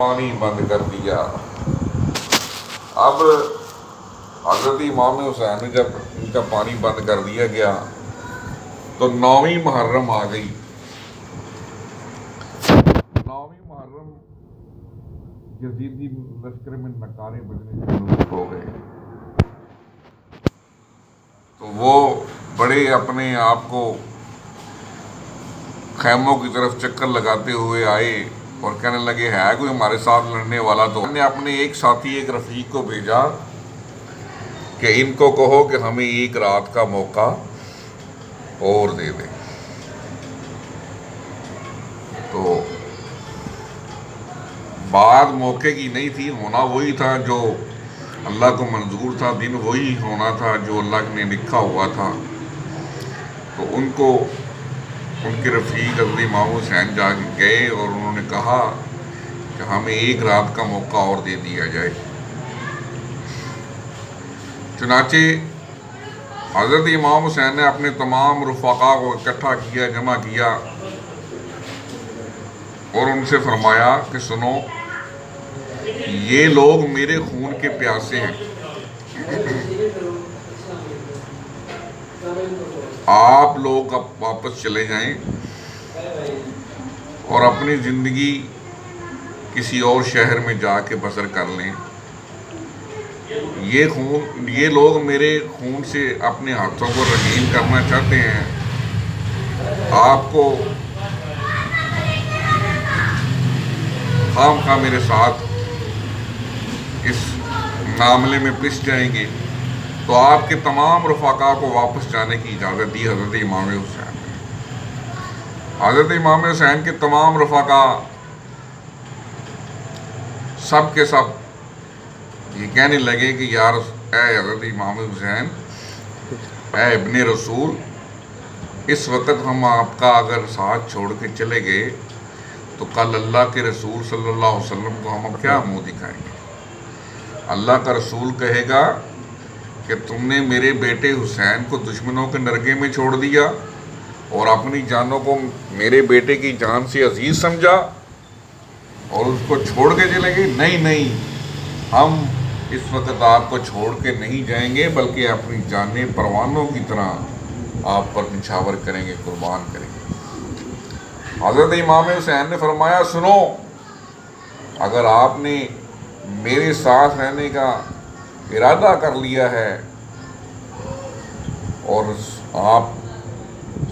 پانی بند کر دیا۔ اب حضرت امام حسین نے جب ان کا پانی بند کر دیا گیا تو 9ویں محرم آ گئی۔ 9ویں محرم یزیدی لشکر میں نعرے بجنے شروع ہو گئے تو وہ بڑے اپنے آپ کو خیموں کی طرف چکر لگاتے ہوئے آئے اور کہنے لگے ہے کوئی ہمارے ساتھ لڑنے والا؟ تو ہم نے اپنے ایک ساتھی ایک رفیق کو بھیجا کہ ان کو کہو کہ ہمیں ایک رات کا موقع اور دے دیں۔ تو بات موقع کی نہیں تھی، ہونا وہی تھا جو اللہ کو منظور تھا، دن وہی ہونا تھا جو اللہ نے لکھا ہوا تھا۔ تو ان کو ان کے رفیق حضرت امام حسین جا کے گئے اور انہوں نے کہا کہ ہمیں ایک رات کا موقع اور دے دیا جائے۔ چنانچہ حضرت امام حسین نے اپنے تمام رفقا کو اکٹھا کیا، جمع کیا اور ان سے فرمایا کہ سنو، یہ لوگ میرے خون کے پیاسے ہیں، آپ لوگ اب واپس چلے جائیں اور اپنی زندگی کسی اور شہر میں جا کے بسر کر لیں۔ یہ لوگ میرے خون سے اپنے ہاتھوں کو رنگین کرنا چاہتے ہیں، آپ کو خام خواہ میرے ساتھ اس معاملے میں پس جائیں گے۔ تو آپ کے تمام رفقا کو واپس جانے کی اجازت دی حضرت امام حسین نے۔ حضرت امام حسین کے تمام رفقا سب کے سب یہ کہنے لگے کہ اے حضرت امام حسین، اے ابن رسول، اس وقت ہم آپ کا اگر ساتھ چھوڑ کے چلے گئے تو کل اللہ کے رسول صلی اللہ علیہ وسلم کو ہم کیا منہ دکھائیں گے؟ اللہ کا رسول کہے گا کہ تم نے میرے بیٹے حسین کو دشمنوں کے نرگے میں چھوڑ دیا اور اپنی جانوں کو میرے بیٹے کی جان سے عزیز سمجھا اور اس کو چھوڑ کے چلے گئے۔ نہیں، ہم اس وقت آپ کو چھوڑ کے نہیں جائیں گے، بلکہ اپنی جانیں پروانوں کی طرح آپ پر نچھاور کریں گے، قربان کریں گے۔ حضرت امام حسین نے فرمایا سنو، اگر آپ نے میرے ساتھ رہنے کا ارادہ کر لیا ہے اور آپ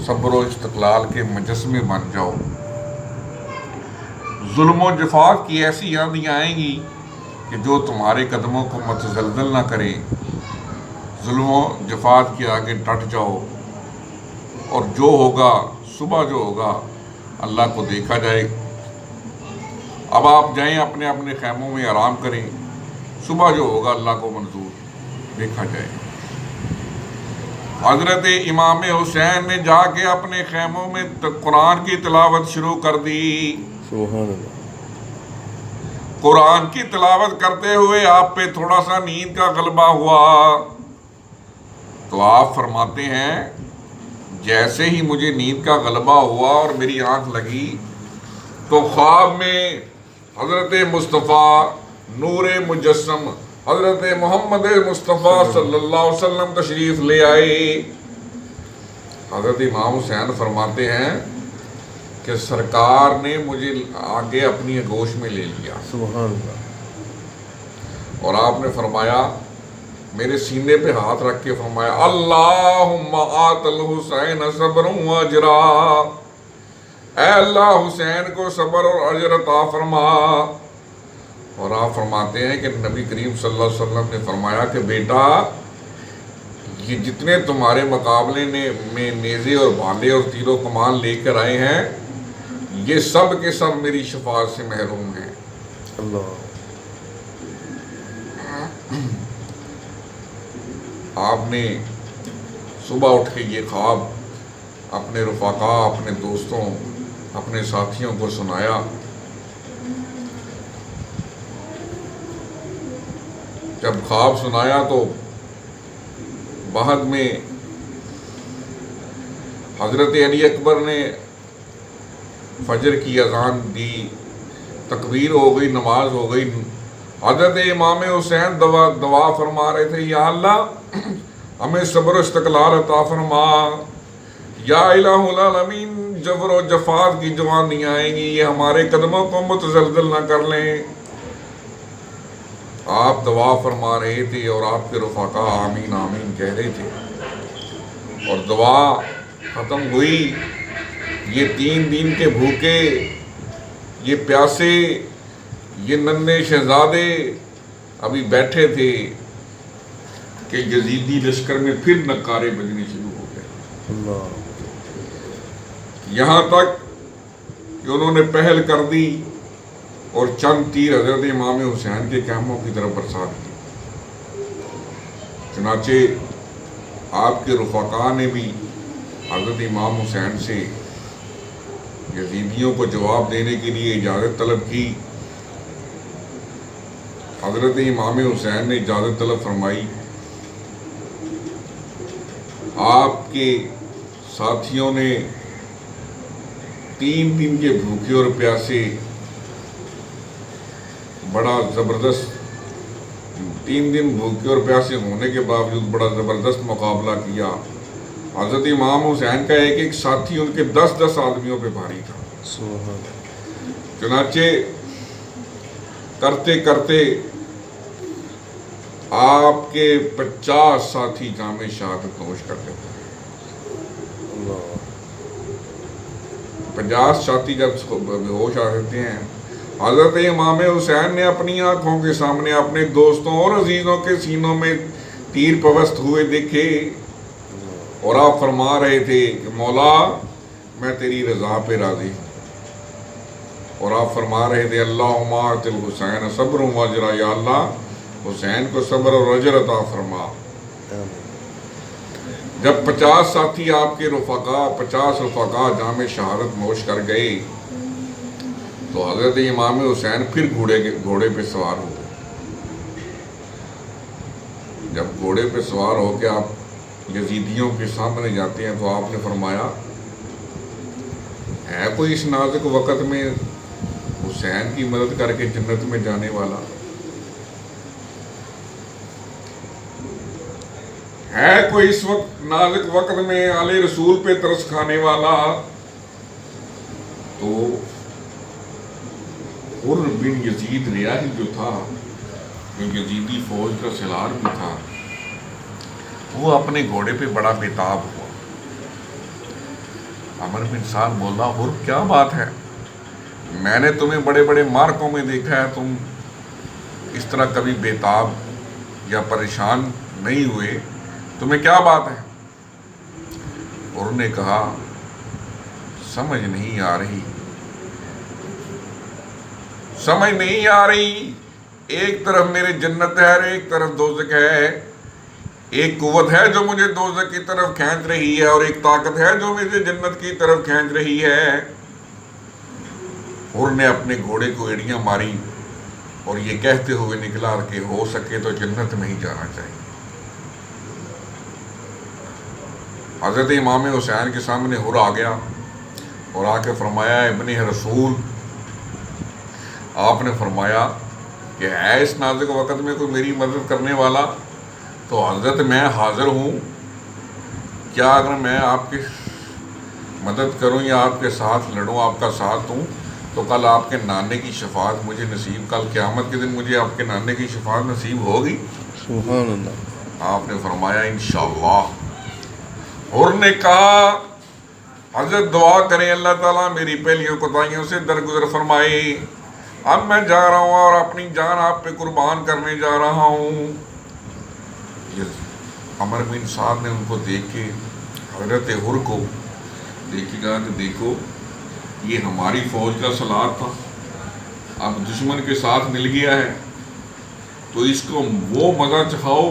صبر و استقلال کے مجسمے بن جاؤ، ظلم و جفاف کی ایسی آندھی آئیں گی کہ جو تمہارے قدموں کو متزلزل نہ کرے، ظلم و جفاف کے آگے ڈٹ جاؤ اور جو ہوگا صبح جو ہوگا اللہ کو دیکھا جائے۔ اب آپ جائیں اپنے اپنے خیموں میں آرام کریں، صبح جو ہوگا اللہ کو منظور دیکھا جائے۔ حضرت امام حسین نے جا کے اپنے خیموں میں قرآن کی تلاوت شروع کر دی۔ سبحان اللہ۔ قرآن کی تلاوت کرتے ہوئے آپ پہ تھوڑا سا نیند کا غلبہ ہوا تو آپ فرماتے ہیں جیسے ہی مجھے نیند کا غلبہ ہوا اور میری آنکھ لگی تو خواب میں حضرت مصطفیٰ نور مجسم حضرت محمد مصطفیٰ صلی اللہ علیہ وسلم تشریف لے آئے۔ حضرت امام حسین فرماتے ہیں کہ سرکار نے مجھے آگے اپنی آغوش میں لے لیا، سبحان اللہ، اور آپ نے فرمایا، میرے سینے پہ ہاتھ رکھ کے فرمایا اللہم آت الحسین صبر و اجرا، اے اللہ حسین کو صبر اور اجر عطا فرما۔ اور آپ فرماتے ہیں کہ نبی کریم صلی اللہ علیہ وسلم نے فرمایا کہ بیٹا، یہ جتنے تمہارے مقابلے میں نیزے اور بھالے اور تیر و کمان لے کر آئے ہیں، یہ سب کے سب میری شفاعت سے محروم ہیں۔ اللہ، آپ نے صبح اٹھ کے یہ خواب اپنے رفقا، اپنے دوستوں، اپنے ساتھیوں کو سنایا۔ جب خواب سنایا تو بعد میں حضرت علی اکبر نے فجر کی اذان دی تکبیر ہو گئی، نماز ہو گئی. حضرت امام حسین دعا فرما رہے تھے، یا اللہ ہمیں صبر و استقلال عطا فرما. یا الہ العالمین، جبر و جفات کی جو آندیاں آئیں گی یہ ہمارے قدموں کو متزلزل نہ کر لیں. آپ دعا فرما رہے تھے اور آپ کے رفقا آمین آمین کہہ رہے تھے. اور دعا ختم ہوئی. یہ 3 دن کے بھوکے، یہ پیاسے، یہ ننھے شہزادے ابھی بیٹھے تھے کہ یزیدی لشکر میں پھر نعرے بجنے شروع ہو گئے. اللہ. یہاں تک کہ انہوں نے پہل کر دی اور چند تیر حضرت امام حسین کے خیموں کی طرف برسا دی. چنانچہ آپ کے رفقا نے بھی حضرت امام حسین سے یزیدیوں کو جواب دینے کے لیے اجازت طلب کی. حضرت امام حسین نے اجازت طلب فرمائی. آپ کے ساتھیوں نے 3 دن کے بھوکے اور پیاسے بڑا زبردست 3 دن بھوکے اور پیاسے ہونے کے باوجود بڑا زبردست مقابلہ کیا. حضرت امام حسین کا ایک ساتھی ان کے 10 آدمیوں پہ بھاری تھا. سبحان. چنانچہ کرتے کرتے آپ کے 50 ساتھی جام شہادت نوش کرتے تھے. اللہ. 50 ساتھی جب بے ہوش آ جاتے ہیں، حضرت امام حسین نے اپنی آنکھوں کے سامنے اپنے دوستوں اور عزیزوں کے سینوں میں تیر پوست ہوئے دیکھے اور آپ فرما رہے تھے کہ مولا میں تیری رضا پہ راضی ہوں. اور آپ فرما رہے تھے اللہم آت الحسین صبر و اجرا، یا اللہ حسین کو صبر اور اجر عطا فرما. جب 50 ساتھی آپ کے 50 رفقا جام شہادت نوش کر گئے تو حضرت امام حسین پھر گھوڑے پہ سوار ہو گئے. جب گھوڑے پہ سوار ہو کے آپ یزیدیوں کے سامنے جاتے ہیں تو آپ نے فرمایا، ہے کوئی اس نازک وقت میں حسین کی مدد کر کے جنت میں جانے والا؟ ہے کوئی اس وقت نازک وقت میں آل رسول پہ ترس کھانے والا؟ تو حر بن یزید ریاحی جو تھا، جو یزیدی فوج کا سالار بھی تھا، وہ اپنے گھوڑے پہ بڑا بےتاب ہوا. عمر بن سعد بولا، حر کیا بات ہے؟ میں نے تمہیں بڑے بڑے مارکوں میں دیکھا ہے، تم اس طرح کبھی بےتاب یا پریشان نہیں ہوئے، تمہیں کیا بات ہے؟ حر نے کہا، سمجھ نہیں آ رہی. ایک طرف میرے جنت ہے اور ایک طرف دوزخ ہے. ایک قوت ہے جو مجھے دوزخ کی طرف کھینچ رہی ہے اور ایک طاقت ہے جو مجھے جنت کی طرف کھینچ رہی ہے. حر نے اپنے گھوڑے کو ایڑیاں ماری اور یہ کہتے ہوئے نکلا کہ ہو سکے تو جنت میں ہی جانا چاہیے. حضرت امام حسین کے سامنے حر آ گیا اور آ کے فرمایا، ابن رسول، آپ نے فرمایا کہ ہے اس نازک وقت میں کوئی میری مدد کرنے والا؟ تو حضرت میں حاضر ہوں. کیا اگر میں آپ کی مدد کروں یا آپ کے ساتھ لڑوں، آپ کا ساتھ دوں، تو کل آپ کے نانے کی شفاعت مجھے نصیب، کل قیامت کے دن مجھے آپ کے نانے کی شفاعت نصیب ہوگی؟ سبحان اللہ. آپ نے فرمایا انشاءاللہ. حر نے کہا، حضرت دعا کریں اللہ تعالیٰ میری پہلیوں کوتاہیوں سے درگزر فرمائے. اب میں جا رہا ہوں اور اپنی جان آپ پہ قربان کرنے جا رہا ہوں. عمر بن سعد نے ان کو دیکھ کے حضرت حر کو دیکھے گا کہ دیکھو یہ ہماری فوج کا سالار تھا، اب دشمن کے ساتھ مل گیا ہے تو اس کو وہ مزہ چکھاؤ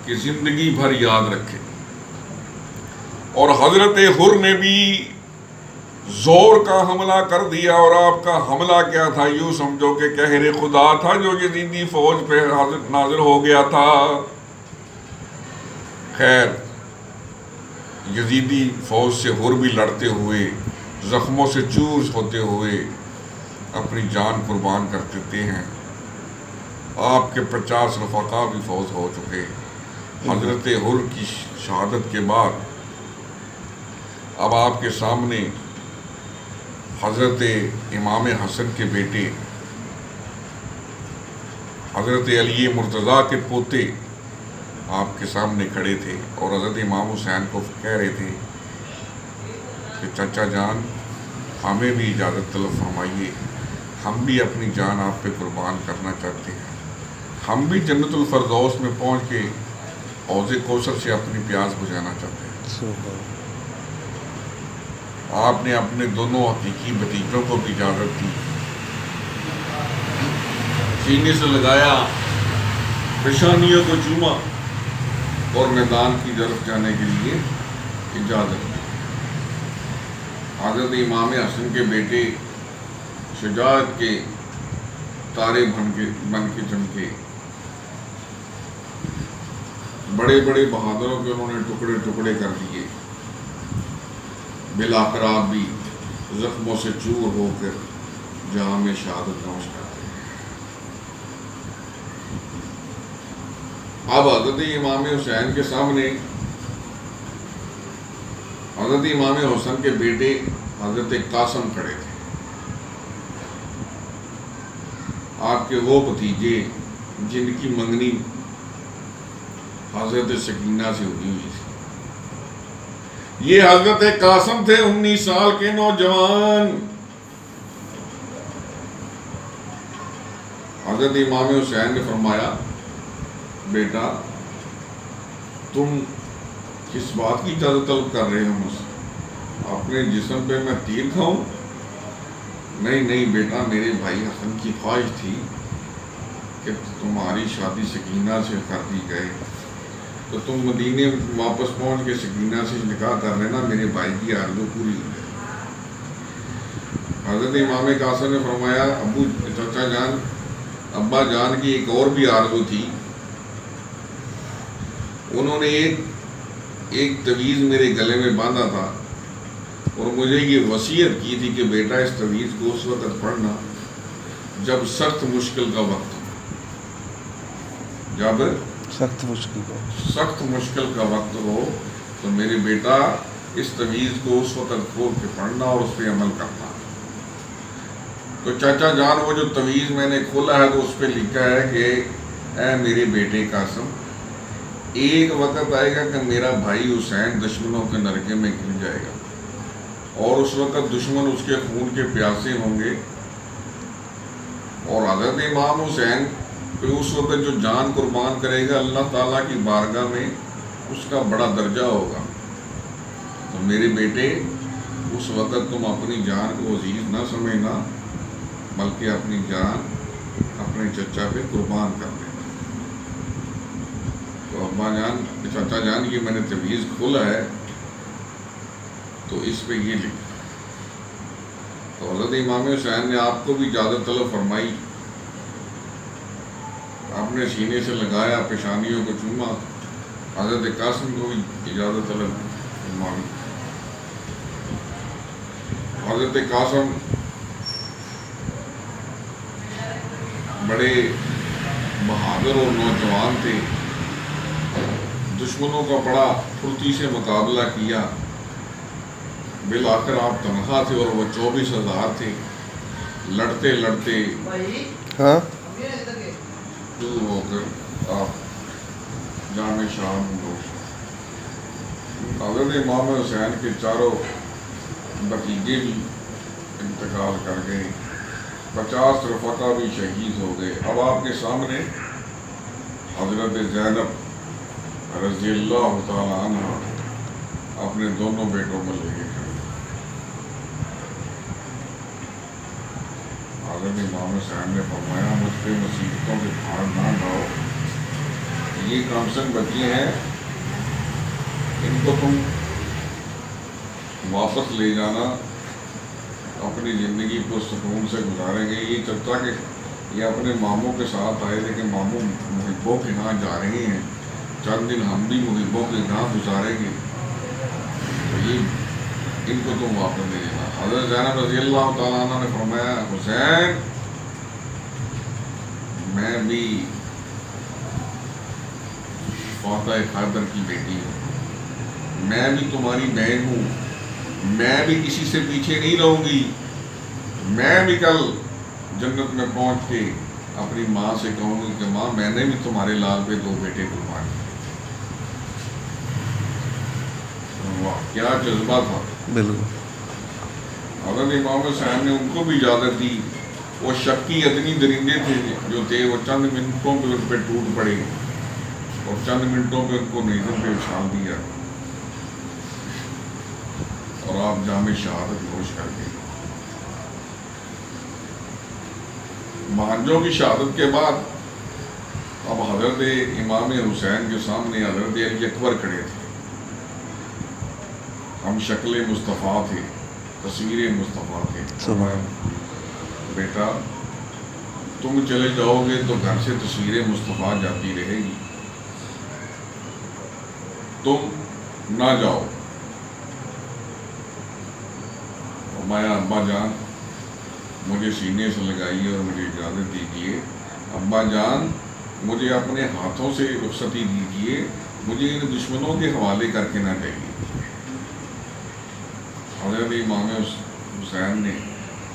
کہ زندگی بھر یاد رکھے. اور حضرت حر نے بھی زور کا حملہ کر دیا. اور آپ کا حملہ کیا تھا؟ یوں سمجھو کہ قہر خدا تھا جو یزیدی فوج پہ نازل ہو گیا تھا. خیر، یزیدی فوج سے حر بھی لڑتے ہوئے، زخموں سے چور ہوتے ہوئے اپنی جان قربان کر دیتے ہیں. آپ کے 50 رفقا بھی فوت ہو چکے. حضرت حر کی شہادت کے بعد اب آپ کے سامنے حضرت امام حسن کے بیٹے حضرت علی مرتضیٰ کے پوتے آپ کے سامنے کھڑے تھے اور حضرت امام حسین کو کہہ رہے تھے کہ چچا جان ہمیں بھی اجازت طلب فرمائیے، ہم بھی اپنی جان آپ پہ قربان کرنا چاہتے ہیں، ہم بھی جنت الفردوس میں پہنچ کے حوض کوثر سے اپنی پیاس بجھانا چاہتے ہیں. آپ نے اپنے دونوں حقیقی بھتیجوں کو بھی اجازت دی، سینے سے لگایا، پیشانیوں کو چوما اور میدان کی طرف جانے کے لیے اجازت دی. حضرت امام حسن کے بیٹے شجاعت کے تارے بن کے چمکے. بڑے بڑے بہادروں کے انہوں نے ٹکڑے ٹکڑے کر دیے. بالآخر آپ بھی زخموں سے چور ہو کر جہاں میں شہادت نوش کرتے ہیں. اب حضرت امام حسین کے سامنے حضرت امام حسن کے بیٹے حضرت قاسم کھڑے تھے. آپ کے وہ بھتیجے جن کی منگنی حضرت سکینہ سے ہوئی ہوئی تھی. یہ حضرت قاسم تھے 19 سال کے نوجوان. حضرت امام حسین نے فرمایا بیٹا تم کس بات کی اجازت طلب کر رہے ہو مجھ سے؟ اپنے جسم پہ میں تیر کھاؤں؟ نہیں بیٹا، میرے بھائی حسن کی خواہش تھی کہ تمہاری شادی سکینہ سے کر دی گئے تو تم مدینے واپس پہنچ کے سکینہ سے نکاح کر لینا، میرے بھائی کی آرزو پوری ہو جائے. حضرت امام قاسم نے فرمایا ابو چچا جان، ابا جان کی ایک اور بھی آرزو تھی. انہوں نے ایک تعویذ میرے گلے میں باندھا تھا اور مجھے یہ وصیت کی تھی کہ بیٹا اس تعویذ کو اس وقت پڑھنا جب سخت مشکل کا وقت ہو. جب سخت مشکل کا وقت ہو تو میرے بیٹا اس تعویذ کو اس وقت کھول کے پڑھنا اور اس پہ عمل کرنا. تو چاچا جان وہ جو تعویذ میں نے کھولا ہے تو اس پہ لکھا ہے کہ اے میرے بیٹے قاسم، ایک وقت آئے گا کہ میرا بھائی حسین دشمنوں کے نرکے میں گر جائے گا اور اس وقت دشمن اس کے خون کے پیاسے ہوں گے اور حضرت امام حسین پہ اس وقت جو جان قربان کرے گا اللہ تعالیٰ کی بارگاہ میں اس کا بڑا درجہ ہوگا. تو میرے بیٹے اس وقت تم اپنی جان کو عزیز نہ سمجھنا بلکہ اپنی جان اپنے چچا پہ قربان کر دینا. تو ابا جان چچا جان یہ میں نے تعویذ کھولا ہے تو اس پہ یہ لکھا. تو حضرت امام حسین نے آپ کو بھی اجازت طلب فرمائی. آپ نے سینے سے لگایا، پیشانیوں کو چوما. حضرت قاسم کو بھی اجازت طلب فرمائی. حضرت قاسم بڑے بہادر اور نوجوان تھے. دشمنوں کا بڑا پھرتی سے مقابلہ کیا. بالآخر آپ تنہا تھے اور وہ 24,000 تھے. لڑتے لڑتے دور ہو کر آپ جامع شام ہو. حضرت امام حسین کے چاروں بھتیجے بھی انتقال کر گئے. 50 رفقا بھی شہید ہو گئے. اب آپ کے سامنے حضرت زینب رضی اللہ تعالیٰ عنہ اپنے دونوں بیٹوں کو لے کے کھڑے. حضرت امام حسین نے فرمایا مجھ پہ مصیبتوں کے پہاڑ نہ ڈاؤ. یہ کمسن بچی ہیں، ان کو تم واپس لے جانا، اپنی زندگی کو سکون سے گزاریں گے. یہ چچا کہ یہ اپنے ماموں کے ساتھ آئے تھے کہ ماموں محبوں کے ہاں جا رہے ہیں، چند دن ہم بھی محبوں کے ہاں گزاریں گے، تو یہ ان کو تم واپس لے جانا. حضرت زینب رضی اللہ تعالیٰ عنہ نے فرمایا حسین میں بھی فاتح خیبر کی بیٹی ہوں، میں بھی تمہاری بہن ہوں، میں بھی کسی سے پیچھے نہیں رہوں گی، میں بھی کل جنت میں پہنچ کے اپنی ماں سے کہوں گی کہ ماں میں نے بھی تمہارے لال پہ 2 بیٹے قربان کیے۔ واہ کیا جذبہ تھا۔ بالکل حضرت امام حسین نے ان کو بھی اجازت دی، وہ شکی ادنی درندے تھے جو تھے وہ چند منٹوں پہ ان پہ ٹوٹ پڑے اور چند منٹوں پہ ان کو نیزے پہ اچھال دیا اور آپ جام شہادت نوش کر گئے۔ بھانجوں کی شہادت کے بعد اب حضرت امام حسین کے سامنے حضرت علی اکبر کھڑے تھے۔ ہم شکل مصطفیٰ تھے، تصویر مصطفیٰ تھے۔ سبحان بیٹا تم چلے جاؤ گے تو گھر سے تصویر مصطفیٰ جاتی رہے گی، تم نہ جاؤ۔ فرمایا ابا جان مجھے سینے سے لگائیے اور مجھے اجازت دیجیے، ابا جان مجھے اپنے ہاتھوں سے رخصتی دیجیے، مجھے ان دشمنوں کے حوالے کر کے نہ جائیے۔ حضرت امام حسین نے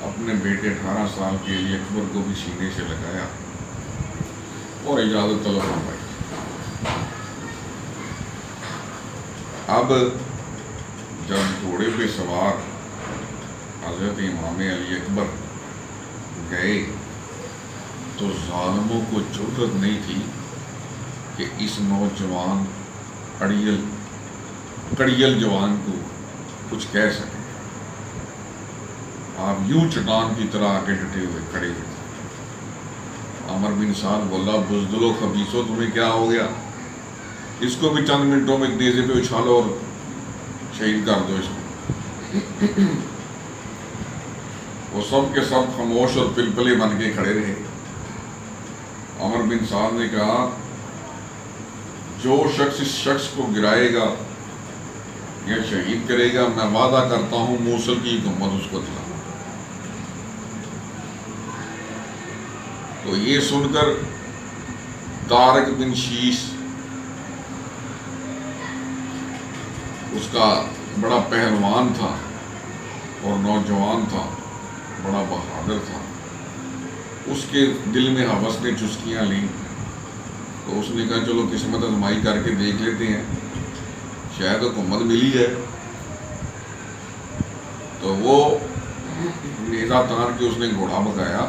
اپنے بیٹے 18 سال کے علی اکبر کو بھی سینے سے لگایا اور اجازت طلب فرمائی۔ اب جب گھوڑے پہ سوار حضرت امام علی اکبر گئے تو ظالموں کو جرأت نہیں تھی کہ اس نوجوان کڑیل جوان کو کچھ کہہ سکیں۔ آپ یوں چٹان کی طرح آگے ڈٹے ہوئے کھڑے ہوئے تھے۔ عمر بن سعد بولا بزدل و خبیثو تمہیں کیا ہو گیا، اس کو بھی چند منٹوں میں نیزے پہ اچھالو اور شہید کر دو اس کو۔ وہ سب کے سب خاموش اور پلپلے بن کے کھڑے رہے۔ عمر بن سعد نے کہا جو شخص اس شخص کو گرائے گا یا شہید کرے گا میں وعدہ کرتا ہوں موصل کی حکومت اس کو دلا۔ تو یہ سن کر طارق بن شیش اس کا بڑا پہلوان تھا اور نوجوان تھا، بڑا بہادر تھا، اس کے دل میں ہوس نے چسکیاں لیں تو اس نے کہا چلو قسمت آزمائی کر کے دیکھ لیتے ہیں، شاید حکومت ملی ہے۔ تو وہ نیزہ تان کے اس نے گھوڑا بگایا۔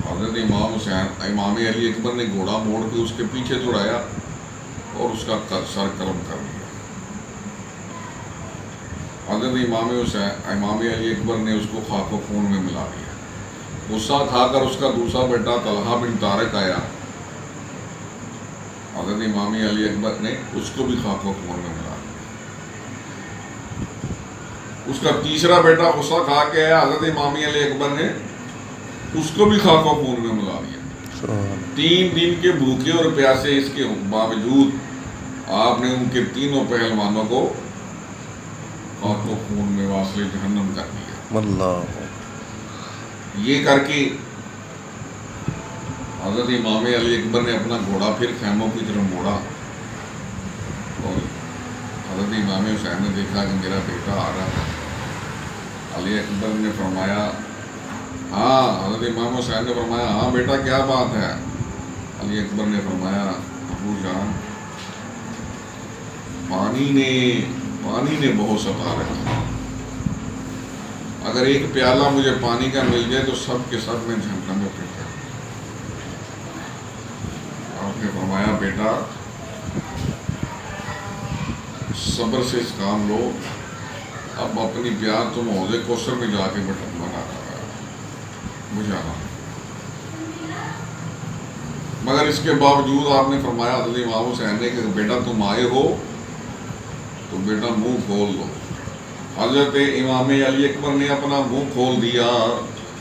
حضرت امام علی اکبر نے گھوڑا موڑ کے اس کے پیچھے دوڑایا اور اس کا سر قلم کر دیا۔ حضرت امام علی اکبر نے اس کو خاک و خون میں ملا دیا۔ غصہ کھا کر اس کا دوسرا بیٹا طلحہ بن طارق آیا، حضرت امام علی اکبر نے اس کو بھی خاک و خون میں ملا دیا۔ اس کا تیسرا بیٹا غصہ کھا کے آیا، حضرت امام علی اکبر نے اس کو بھی خاک و خون میں ملا دیا۔ 3 دن کے بھوکے اور پیاسے اس کے باوجود آپ نے ان کے تینوں پہلوانوں کو خاک و خون میں واصل جہنم کر دیا۔ اللہ یہ کر کے حضرت امام علی اکبر نے اپنا گھوڑا پھر خیموں کی طرف موڑا اور حضرت امام حسین نے دیکھا کہ میرا بیٹا آ رہا ہے۔ علی اکبر نے فرمایا ہاں، حضرت امام حسین نے فرمایا ہاں بیٹا کیا بات ہے؟ علی اکبر نے فرمایا ابو جان پانی نے بہت ستا رکھا، اگر ایک پیالہ مجھے پانی کا مل جائے تو سب کے سب میں جہنم میں پھینک دوں۔ آپ نے فرمایا بیٹا صبر سے اس کام لو، اب اپنی پیار تم حوض کوثر میں جا کے بنا بجھانا۔ مگر اس کے باوجود آپ نے فرمایا حضرت امام حسین نے کہ بیٹا تم آئے ہو تو بیٹا منہ کھول دو۔ حضرت امام علی اکبر نے اپنا منہ کھول دیا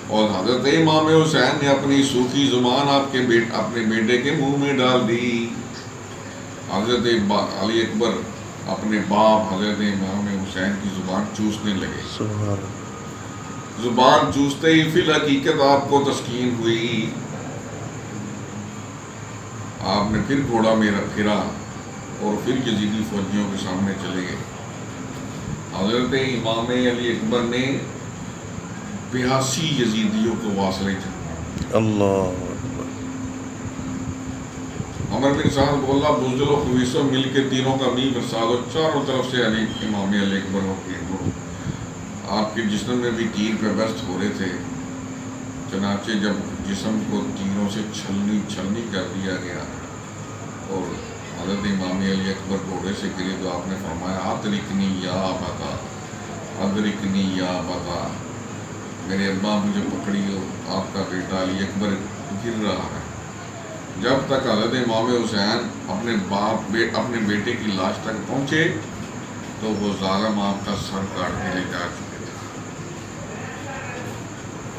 اور حضرت امام حسین نے اپنی سوکھی زبان اپنے بیٹے کے منہ میں ڈال دی۔ حضرت علی اکبر اپنے باپ حضرت امام حسین کی زبان چوسنے لگے. سبحان اللہ. زبان چوستے ہی فی الحقیقت آپ کو تسکین ہوئی. آپ نے پھر گھوڑا میرا پھرا اور پھر یزیدی فوجیوں کے سامنے چلے گئے. حضرت امام علی اکبر نے 82 یزیدیوں کو واصلے چڑھائے. اللہ. عمر بن سعد بولا بزدل و خویصو مل کے تینوں کا می برساد و چاروں طرف سے علی امام علی اکبر آپ کے جسم میں بھی تیر پہ بست ہو رہے تھے. چنانچہ جب جسم کو تیروں سے چھلنی کر دیا گیا اور حضرت امام علی اکبر گھوڑے سے گرے تو آپ نے فرمایا ادرکنی یا ابا ادرکنی یا ابا، میرے ابا مجھے پکڑی ہو، آپ کا بیٹا علی اکبر گر رہا ہے. جب تک حضرت امام حسین اپنے بیٹے کی لاش تک پہنچے تو وہ ظالم آپ کا سر کاٹ کے لے جا چکے تھے.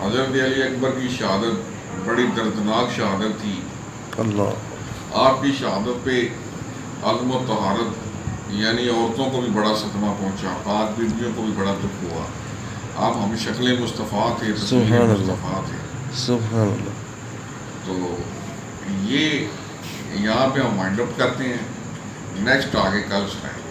حضرت علی اکبر کی شہادت بڑی دردناک شہادت تھی. اللہ. آپ کی شہادت پہ عزم و طہارت یعنی عورتوں کو بھی بڑا صدمہ پہنچا، پاک بیویوں کو بھی بڑا دکھ ہوا. آپ ہم شکل مصطفیٰ تھے، تصویر سبحان مصطفیٰ تھے. سبحان اللہ. تو یہ یہاں پہ ہم وائنڈ اپ کرتے ہیں. نیکسٹ آگے کل سنائیں.